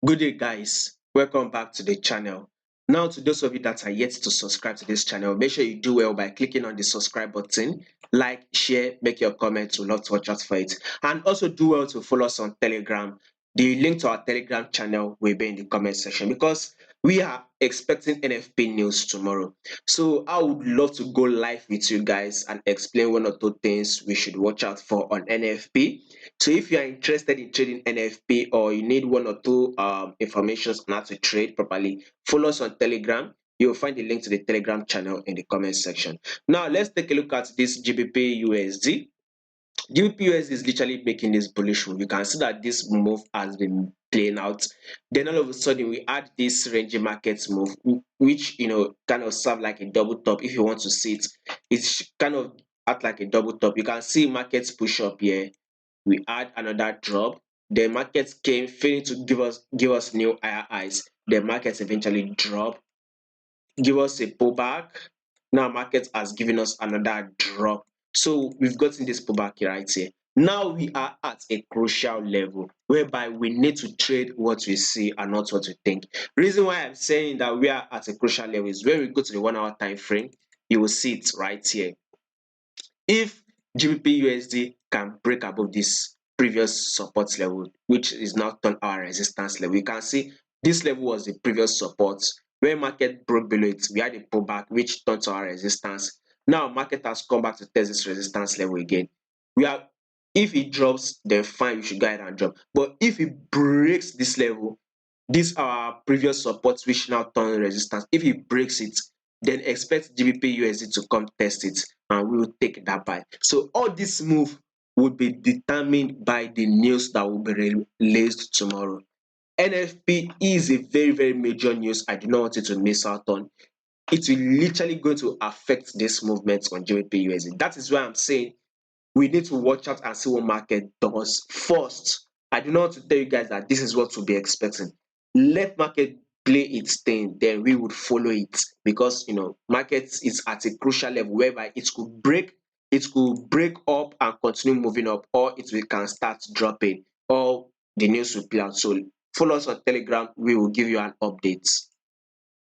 Good day, guys. Welcome back to the channel. Now, to those of you that are yet to subscribe to this channel, make sure you do well by clicking on the subscribe button, like, share, make your comments. We'd love to watch out for it. And also do well to follow us on Telegram. The link to our Telegram channel will be in the comment section because we are expecting NFP news tomorrow. So I would love to go live with you guys and explain one or two things we should watch out for on NFP. So if you are interested in trading NFP or you need one or two information on how to trade properly, follow us on Telegram. You'll find the link to the Telegram channel in the comment section. Now let's take a look at this GBP USD. GBP USD is literally making this bullish move. You can see that this move has been playing out. Then all of a sudden we add this range market move, which kind of serve like a double top. If you want to see it, it's kind of act like a double top. You can see markets push up here. We add another drop. The market came failing to give us new higher highs. The market eventually drop, give us a pullback. Now market has given us another drop. So we've gotten this pullback right here. Now we are at a crucial level whereby we need to trade what we see and not what we think. Reason why I'm saying that we are at a crucial level is when we go to the 1 hour time frame, you will see it right here. If GBPUSD can break above this previous support level, which is now turned our resistance level, you can see this level was the previous support. When market broke below it, we had a pullback which turned to our resistance. Now market has come back to test this resistance level again. If it drops, then fine, you should go ahead and drop. But if it breaks this level, this our previous support which now turn resistance, if it breaks it, then expect GBPUSD to come test it and we will take that buy. So all this move will be determined by the news that will be released tomorrow. NFP is a very, very major news. I do not want you to miss out on. It will literally going to affect this movement on GBPUSD. That is why I'm saying we need to watch out and see what market does first. I do not want to tell you guys that this is what to be expecting. Let market play its thing, then we would follow it because market is at a crucial level whereby it could break up and continue moving up, or can start dropping, or the news will play out. So follow us on Telegram, we will give you an update.